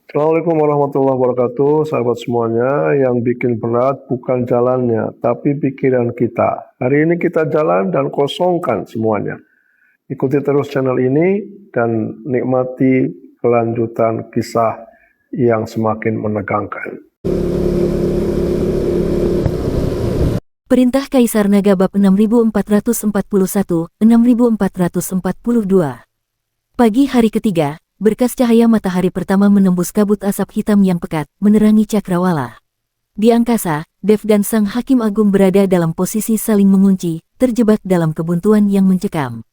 Assalamualaikum warahmatullahi wabarakatuh, sahabat semuanya. Yang bikin berat bukan jalannya, tapi pikiran kita. Hari ini kita jalan dan kosongkan semuanya. Ikuti terus channel ini dan nikmati kelanjutan kisah yang semakin menegangkan. Perintah Kaisar Naga bab 6441-6442. Pagi hari ketiga, berkas cahaya matahari pertama menembus kabut asap hitam yang pekat, menerangi cakrawala. Di angkasa, Dev dan Sang Hakim Agung berada dalam posisi saling mengunci, terjebak dalam kebuntuan yang mencekam.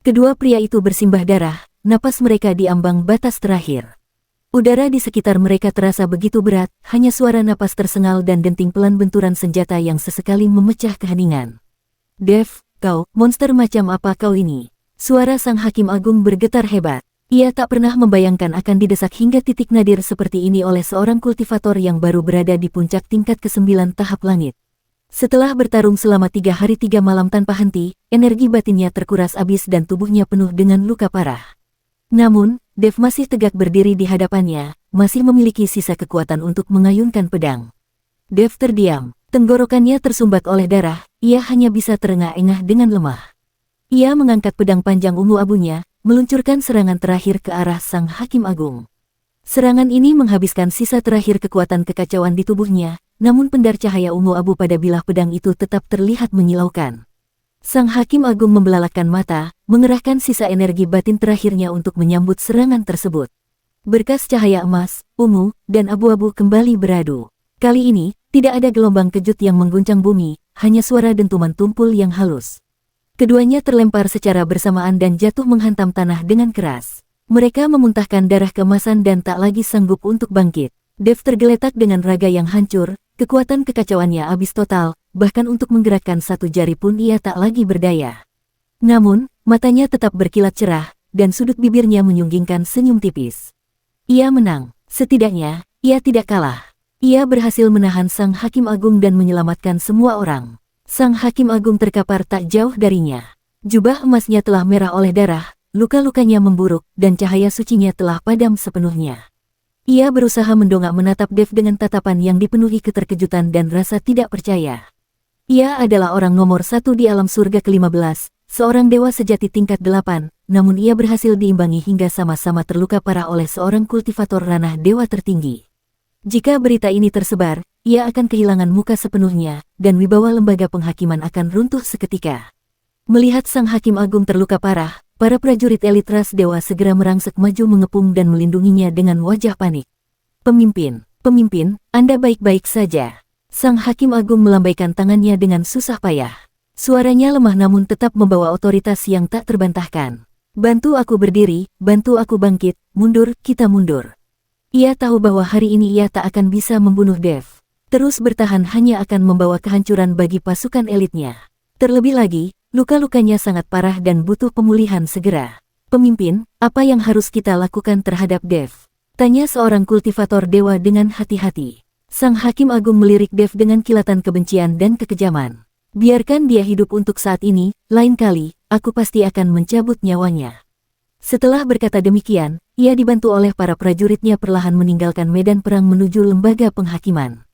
Kedua pria itu bersimbah darah, napas mereka di ambang batas terakhir. Udara di sekitar mereka terasa begitu berat, hanya suara napas tersengal dan denting pelan benturan senjata yang sesekali memecah keheningan. Dev, kau, monster macam apa kau ini? Suara Sang Hakim Agung bergetar hebat. Ia tak pernah membayangkan akan didesak hingga titik nadir seperti ini oleh seorang kultivator yang baru berada di puncak tingkat ke-9 tahap langit. Setelah bertarung selama 3 hari 3 malam tanpa henti, energi batinnya terkuras habis dan tubuhnya penuh dengan luka parah. Namun, Dev masih tegak berdiri di hadapannya, masih memiliki sisa kekuatan untuk mengayunkan pedang. Dev terdiam, tenggorokannya tersumbat oleh darah, ia hanya bisa terengah-engah dengan lemah. Ia mengangkat pedang panjang ungu abunya, meluncurkan serangan terakhir ke arah Sang Hakim Agung. Serangan ini menghabiskan sisa terakhir kekuatan kekacauan di tubuhnya, namun pendar cahaya ungu abu pada bilah pedang itu tetap terlihat menyilaukan. Sang Hakim Agung membelalakkan mata, mengerahkan sisa energi batin terakhirnya untuk menyambut serangan tersebut. Berkas cahaya emas, ungu, dan abu-abu kembali beradu. Kali ini, tidak ada gelombang kejut yang mengguncang bumi, hanya suara dentuman tumpul yang halus. Keduanya terlempar secara bersamaan dan jatuh menghantam tanah dengan keras. Mereka memuntahkan darah keemasan dan tak lagi sanggup untuk bangkit. Dev tergeletak dengan raga yang hancur, kekuatan kekacauannya habis total, bahkan untuk menggerakkan satu jari pun ia tak lagi berdaya. Namun, matanya tetap berkilat cerah, dan sudut bibirnya menyunggingkan senyum tipis. Ia menang. Setidaknya, ia tidak kalah. Ia berhasil menahan Sang Hakim Agung dan menyelamatkan semua orang. Sang Hakim Agung terkapar tak jauh darinya. Jubah emasnya telah merah oleh darah, luka-lukanya memburuk, dan cahaya sucinya telah padam sepenuhnya. Ia berusaha mendongak menatap Dev dengan tatapan yang dipenuhi keterkejutan dan rasa tidak percaya. Ia adalah orang nomor 1 di alam surga ke-15, seorang dewa sejati tingkat 8, namun ia berhasil diimbangi hingga sama-sama terluka parah oleh seorang kultivator ranah dewa tertinggi. Jika berita ini tersebar, ia akan kehilangan muka sepenuhnya, dan wibawa lembaga penghakiman akan runtuh seketika. Melihat Sang Hakim Agung terluka parah, para prajurit elit ras dewa segera merangsek maju mengepung dan melindunginya dengan wajah panik. Pemimpin, Anda baik-baik saja. Sang Hakim Agung melambaikan tangannya dengan susah payah. Suaranya lemah namun tetap membawa otoritas yang tak terbantahkan. Bantu aku berdiri, bantu aku bangkit, mundur, kita mundur. Ia tahu bahwa hari ini ia tak akan bisa membunuh Dev. Terus bertahan hanya akan membawa kehancuran bagi pasukan elitnya. Terlebih lagi, luka-lukanya sangat parah dan butuh pemulihan segera. Pemimpin, apa yang harus kita lakukan terhadap Dev? Tanya seorang kultivator dewa dengan hati-hati. Sang Hakim Agung melirik Dev dengan kilatan kebencian dan kekejaman. Biarkan dia hidup untuk saat ini, lain kali, aku pasti akan mencabut nyawanya. Setelah berkata demikian, ia dibantu oleh para prajuritnya perlahan meninggalkan medan perang menuju lembaga penghakiman.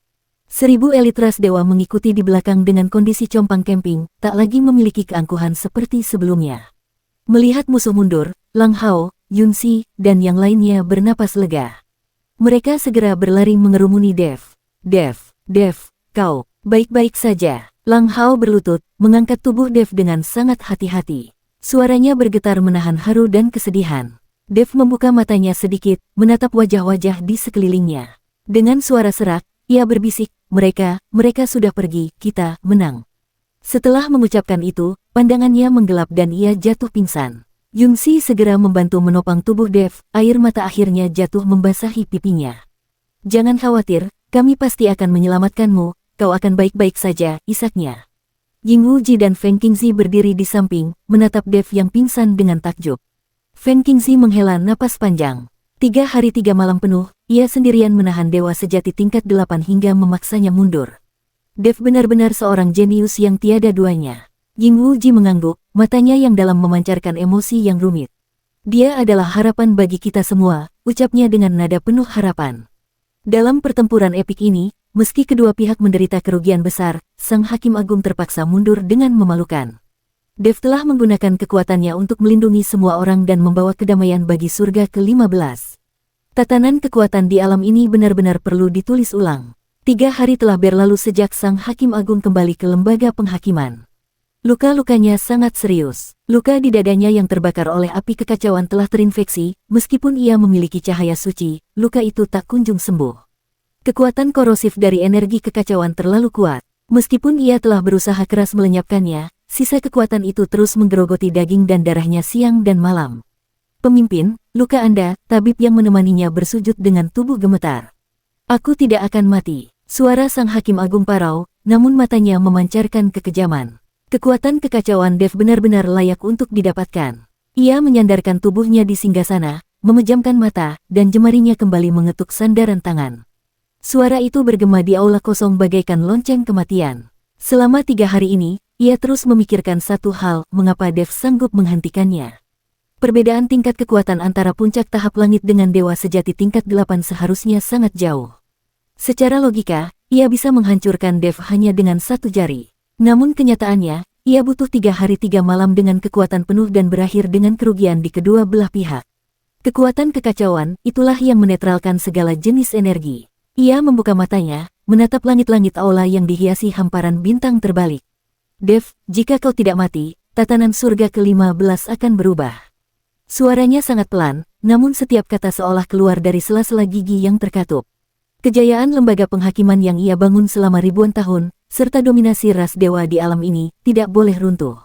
1000 elit ras dewa mengikuti di belakang dengan kondisi compang camping, tak lagi memiliki keangkuhan seperti sebelumnya. Melihat musuh mundur, Lang Hao, Yun Si, dan yang lainnya bernapas lega. Mereka segera berlari mengerumuni Dev. Dev, kau, baik-baik saja. Lang Hao berlutut, mengangkat tubuh Dev dengan sangat hati-hati. Suaranya bergetar menahan haru dan kesedihan. Dev membuka matanya sedikit, menatap wajah-wajah di sekelilingnya. Dengan suara serak, ia berbisik, mereka sudah pergi, kita menang. Setelah mengucapkan itu, pandangannya menggelap dan ia jatuh pingsan. Yun Si segera membantu menopang tubuh Dev, air mata akhirnya jatuh membasahi pipinya. Jangan khawatir, kami pasti akan menyelamatkanmu, kau akan baik-baik saja, isaknya. Ying Wuji dan Feng Qingzi berdiri di samping, menatap Dev yang pingsan dengan takjub. Feng Qingzi menghela napas panjang. 3 hari 3 malam penuh, ia sendirian menahan dewa sejati tingkat 8 hingga memaksanya mundur. Dev benar-benar seorang jenius yang tiada duanya. Ying Wuji mengangguk, matanya yang dalam memancarkan emosi yang rumit. Dia adalah harapan bagi kita semua, ucapnya dengan nada penuh harapan. Dalam pertempuran epik ini, meski kedua pihak menderita kerugian besar, Sang Hakim Agung terpaksa mundur dengan memalukan. Dev telah menggunakan kekuatannya untuk melindungi semua orang dan membawa kedamaian bagi surga ke-15. Tatanan kekuatan di alam ini benar-benar perlu ditulis ulang. 3 hari telah berlalu sejak Sang Hakim Agung kembali ke lembaga penghakiman. Luka-lukanya sangat serius. Luka di dadanya yang terbakar oleh api kekacauan telah terinfeksi, meskipun ia memiliki cahaya suci, luka itu tak kunjung sembuh. Kekuatan korosif dari energi kekacauan terlalu kuat. Meskipun ia telah berusaha keras melenyapkannya, sisa kekuatan itu terus menggerogoti daging dan darahnya siang dan malam. Pemimpin, luka Anda, tabib yang menemaninya bersujud dengan tubuh gemetar. Aku tidak akan mati. Suara Sang Hakim Agung parau, namun matanya memancarkan kekejaman. Kekuatan kekacauan Dev benar-benar layak untuk didapatkan. Ia menyandarkan tubuhnya di singgasana, memejamkan mata, dan jemarinya kembali mengetuk sandaran tangan. Suara itu bergema di aula kosong bagaikan lonceng kematian. Selama 3 hari ini, ia terus memikirkan satu hal, mengapa Dev sanggup menghentikannya. Perbedaan tingkat kekuatan antara puncak tahap langit dengan dewa sejati tingkat 8 seharusnya sangat jauh. Secara logika, ia bisa menghancurkan Dev hanya dengan 1 jari. Namun kenyataannya, ia butuh 3 hari 3 malam dengan kekuatan penuh dan berakhir dengan kerugian di kedua belah pihak. Kekuatan kekacauan, itulah yang menetralkan segala jenis energi. Ia membuka matanya, menatap langit-langit aula yang dihiasi hamparan bintang terbalik. Dev, jika kau tidak mati, tatanan surga ke-15 akan berubah. Suaranya sangat pelan, namun setiap kata seolah keluar dari sela-sela gigi yang terkatup. Kejayaan lembaga penghakiman yang ia bangun selama ribuan tahun, serta dominasi ras dewa di alam ini, tidak boleh runtuh.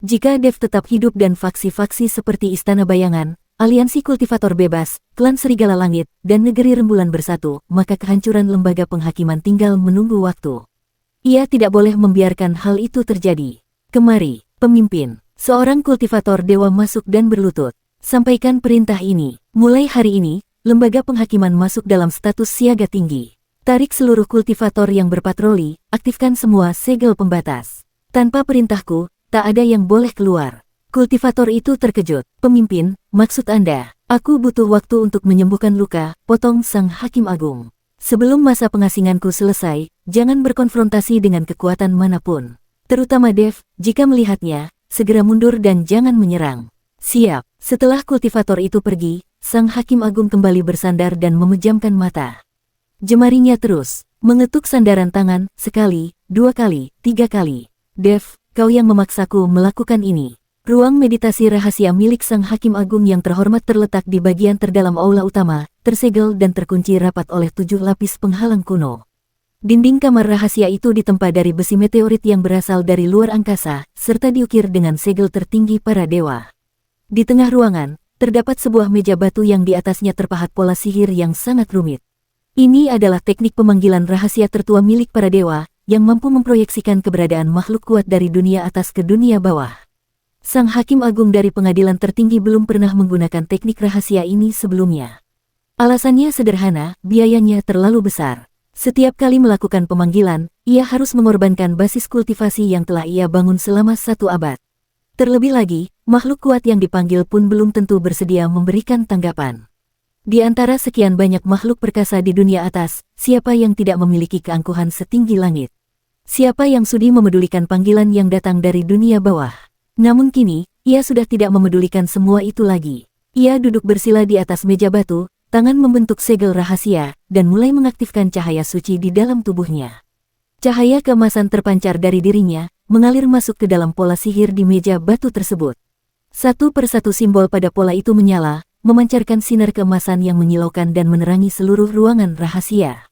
Jika Dev tetap hidup dan faksi-faksi seperti Istana Bayangan, Aliansi Kultivator Bebas, Klan Serigala Langit, dan Negeri Rembulan bersatu, maka kehancuran lembaga penghakiman tinggal menunggu waktu. Ia tidak boleh membiarkan hal itu terjadi. Kemari, pemimpin. Seorang kultivator dewa masuk dan berlutut. Sampaikan perintah ini. Mulai hari ini, lembaga penghakiman masuk dalam status siaga tinggi. Tarik seluruh kultivator yang berpatroli, aktifkan semua segel pembatas. Tanpa perintahku, tak ada yang boleh keluar. Kultivator itu terkejut. Pemimpin, maksud Anda? Aku butuh waktu untuk menyembuhkan luka, potong Sang Hakim Agung. Sebelum masa pengasinganku selesai, jangan berkonfrontasi dengan kekuatan manapun. Terutama Dev, jika melihatnya, segera mundur dan jangan menyerang. Siap. Setelah kultivator itu pergi, Sang Hakim Agung kembali bersandar dan memejamkan mata. Jemarinya terus mengetuk sandaran tangan, 1, 2 kali, 3 kali. Dev, kau yang memaksaku melakukan ini. Ruang meditasi rahasia milik Sang Hakim Agung yang terhormat terletak di bagian terdalam aula utama, tersegel dan terkunci rapat oleh 7 lapis penghalang kuno. Dinding kamar rahasia itu ditempa dari besi meteorit yang berasal dari luar angkasa, serta diukir dengan segel tertinggi para dewa. Di tengah ruangan, terdapat sebuah meja batu yang di atasnya terpahat pola sihir yang sangat rumit. Ini adalah teknik pemanggilan rahasia tertua milik para dewa, yang mampu memproyeksikan keberadaan makhluk kuat dari dunia atas ke dunia bawah. Sang Hakim Agung dari pengadilan tertinggi belum pernah menggunakan teknik rahasia ini sebelumnya. Alasannya sederhana, biayanya terlalu besar. Setiap kali melakukan pemanggilan, ia harus mengorbankan basis kultivasi yang telah ia bangun selama 1 abad. Terlebih lagi, makhluk kuat yang dipanggil pun belum tentu bersedia memberikan tanggapan. Di antara sekian banyak makhluk perkasa di dunia atas, siapa yang tidak memiliki keangkuhan setinggi langit? Siapa yang sudi memedulikan panggilan yang datang dari dunia bawah? Namun kini, ia sudah tidak memedulikan semua itu lagi. Ia duduk bersila di atas meja batu, tangan membentuk segel rahasia, dan mulai mengaktifkan cahaya suci di dalam tubuhnya. Cahaya keemasan terpancar dari dirinya, mengalir masuk ke dalam pola sihir di meja batu tersebut. Satu persatu simbol pada pola itu menyala, memancarkan sinar keemasan yang menyilaukan dan menerangi seluruh ruangan rahasia.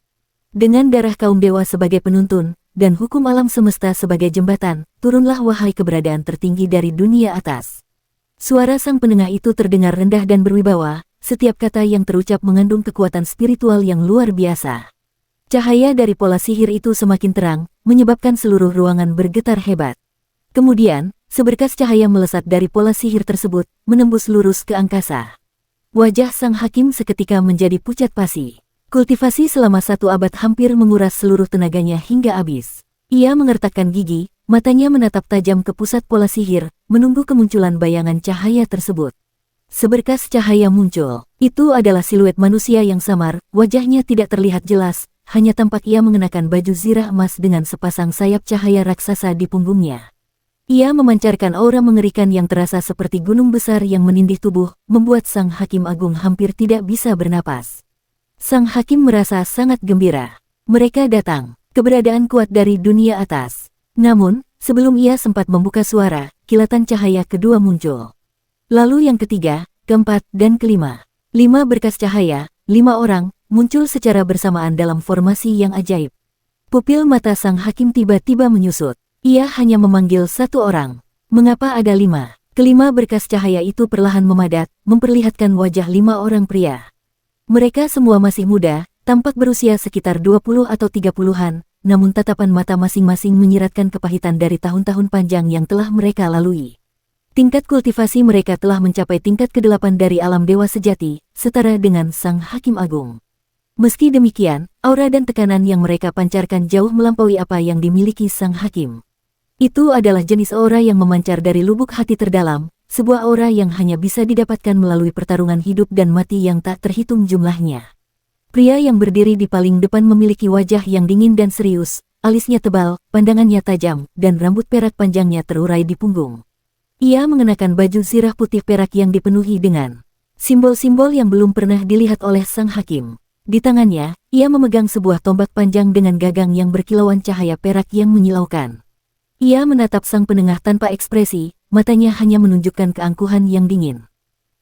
Dengan darah kaum dewa sebagai penuntun, dan hukum alam semesta sebagai jembatan, turunlah wahai keberadaan tertinggi dari dunia atas. Suara sang penengah itu terdengar rendah dan berwibawa, setiap kata yang terucap mengandung kekuatan spiritual yang luar biasa. Cahaya dari pola sihir itu semakin terang, menyebabkan seluruh ruangan bergetar hebat. Kemudian, seberkas cahaya melesat dari pola sihir tersebut, menembus lurus ke angkasa. Wajah sang hakim seketika menjadi pucat pasi. Kultivasi selama 1 abad hampir menguras seluruh tenaganya hingga habis. Ia mengertakkan gigi, matanya menatap tajam ke pusat pola sihir, menunggu kemunculan bayangan cahaya tersebut. Seberkas cahaya muncul. Itu adalah siluet manusia yang samar, wajahnya tidak terlihat jelas, hanya tampak ia mengenakan baju zirah emas dengan sepasang sayap cahaya raksasa di punggungnya. Ia memancarkan aura mengerikan yang terasa seperti gunung besar yang menindih tubuh, membuat Sang Hakim Agung hampir tidak bisa bernapas. Sang Hakim merasa sangat gembira. Mereka datang. Keberadaan kuat dari dunia atas. Namun, sebelum ia sempat membuka suara, kilatan cahaya kedua muncul. Lalu yang ketiga, keempat, dan kelima. 5 berkas cahaya, 5 orang, muncul secara bersamaan dalam formasi yang ajaib. Pupil mata Sang Hakim tiba-tiba menyusut. Ia hanya memanggil 1 orang. Mengapa ada 5? Kelima berkas cahaya itu perlahan memadat, memperlihatkan wajah 5 orang pria. Mereka semua masih muda, tampak berusia sekitar 20 atau 30-an, namun tatapan mata masing-masing menyiratkan kepahitan dari tahun-tahun panjang yang telah mereka lalui. Tingkat kultivasi mereka telah mencapai tingkat ke-8 dari alam dewa sejati, setara dengan Sang Hakim Agung. Meski demikian, aura dan tekanan yang mereka pancarkan jauh melampaui apa yang dimiliki Sang Hakim. Itu adalah jenis aura yang memancar dari lubuk hati terdalam, sebuah aura yang hanya bisa didapatkan melalui pertarungan hidup dan mati yang tak terhitung jumlahnya. Pria yang berdiri di paling depan memiliki wajah yang dingin dan serius, alisnya tebal, pandangannya tajam, dan rambut perak panjangnya terurai di punggung. Ia mengenakan baju zirah putih perak yang dipenuhi dengan simbol-simbol yang belum pernah dilihat oleh Sang Hakim. Di tangannya, ia memegang sebuah tombak panjang dengan gagang yang berkilauan cahaya perak yang menyilaukan. Ia menatap sang penengah tanpa ekspresi, matanya hanya menunjukkan keangkuhan yang dingin.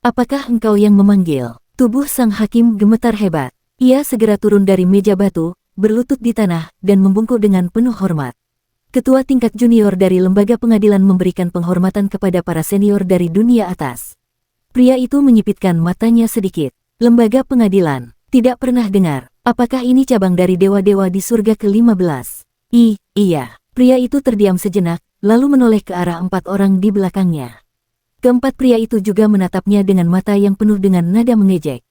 "Apakah engkau yang memanggil?" Tubuh Sang Hakim gemetar hebat. Ia segera turun dari meja batu, berlutut di tanah, dan membungkuk dengan penuh hormat. Ketua tingkat junior dari lembaga pengadilan memberikan penghormatan kepada para senior dari dunia atas. Pria itu menyipitkan matanya sedikit. Lembaga pengadilan, tidak pernah dengar. Apakah ini cabang dari dewa-dewa di surga ke-15? Iya. Pria itu terdiam sejenak, lalu menoleh ke arah 4 orang di belakangnya. Keempat pria itu juga menatapnya dengan mata yang penuh dengan nada mengejek.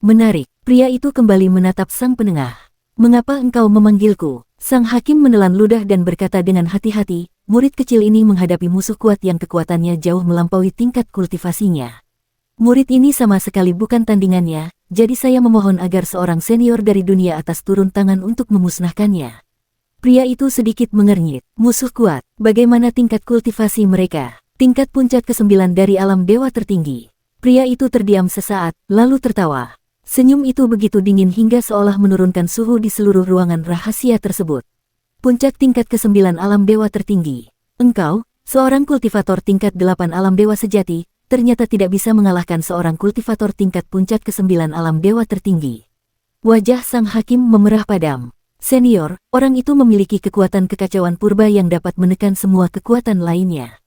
"Menarik." Pria itu kembali menatap sang penengah. "Mengapa engkau memanggilku?" Sang Hakim menelan ludah dan berkata dengan hati-hati, murid kecil ini menghadapi musuh kuat yang kekuatannya jauh melampaui tingkat kultivasinya. Murid ini sama sekali bukan tandingannya, jadi saya memohon agar seorang senior dari dunia atas turun tangan untuk memusnahkannya. Pria itu sedikit mengernyit. Musuh kuat, bagaimana tingkat kultivasi mereka? Tingkat puncak ke-9 dari alam dewa tertinggi. Pria itu terdiam sesaat, lalu tertawa. Senyum itu begitu dingin hingga seolah menurunkan suhu di seluruh ruangan rahasia tersebut. Puncak tingkat ke-9 alam dewa tertinggi. Engkau, seorang kultivator tingkat 8 alam dewa sejati, ternyata tidak bisa mengalahkan seorang kultivator tingkat puncak ke-9 alam dewa tertinggi. Wajah Sang Hakim memerah padam. Senior, orang itu memiliki kekuatan kekacauan purba yang dapat menekan semua kekuatan lainnya.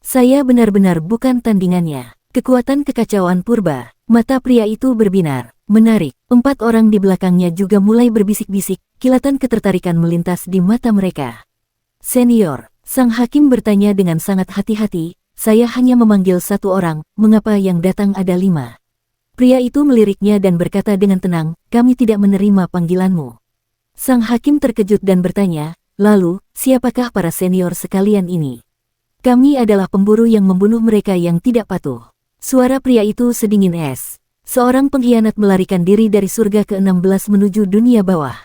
Saya benar-benar bukan tandingannya. Kekuatan kekacauan purba. Mata pria itu berbinar. Menarik. 4 orang di belakangnya juga mulai berbisik-bisik, kilatan ketertarikan melintas di mata mereka. Senior, Sang Hakim bertanya dengan sangat hati-hati, saya hanya memanggil 1 orang, mengapa yang datang ada 5? Pria itu meliriknya dan berkata dengan tenang, kami tidak menerima panggilanmu. Sang Hakim terkejut dan bertanya, lalu, siapakah para senior sekalian ini? Kami adalah pemburu yang membunuh mereka yang tidak patuh. Suara pria itu sedingin es. Seorang pengkhianat melarikan diri dari surga ke-16 menuju dunia bawah.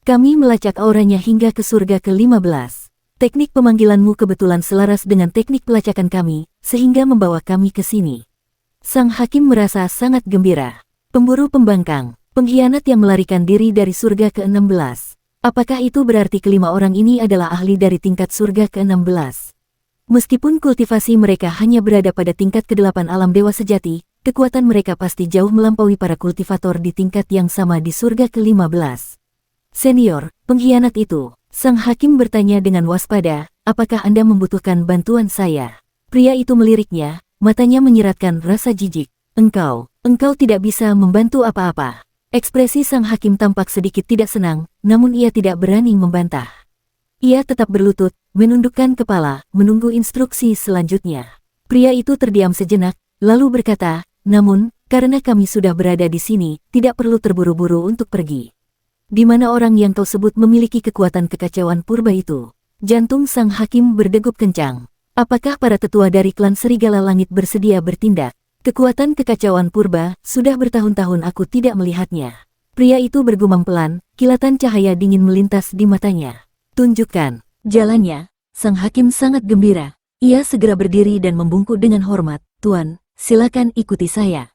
Kami melacak auranya hingga ke surga ke-15. Teknik pemanggilanmu kebetulan selaras dengan teknik pelacakan kami, sehingga membawa kami ke sini. Sang Hakim merasa sangat gembira. Pemburu pembangkang. Pengkhianat yang melarikan diri dari surga ke-16. Apakah itu berarti kelima orang ini adalah ahli dari tingkat surga ke-16? Meskipun kultivasi mereka hanya berada pada tingkat ke-8 alam dewa sejati, kekuatan mereka pasti jauh melampaui para kultivator di tingkat yang sama di surga ke-15. Senior, pengkhianat itu. Sang Hakim bertanya dengan waspada, apakah Anda membutuhkan bantuan saya? Pria itu meliriknya, matanya menyiratkan rasa jijik. Engkau tidak bisa membantu apa-apa. Ekspresi Sang Hakim tampak sedikit tidak senang, namun ia tidak berani membantah. Ia tetap berlutut, menundukkan kepala, menunggu instruksi selanjutnya. Pria itu terdiam sejenak, lalu berkata, namun, karena kami sudah berada di sini, tidak perlu terburu-buru untuk pergi. Di mana orang yang kau sebut memiliki kekuatan kekacauan purba itu? Jantung Sang Hakim berdegup kencang. Apakah para tetua dari klan Serigala Langit bersedia bertindak? Kekuatan kekacauan purba, sudah bertahun-tahun aku tidak melihatnya. Pria itu bergumam pelan, kilatan cahaya dingin melintas di matanya. Tunjukkan jalannya. Sang hakim sangat gembira. Ia segera berdiri dan membungkuk dengan hormat. Tuan, silakan ikuti saya.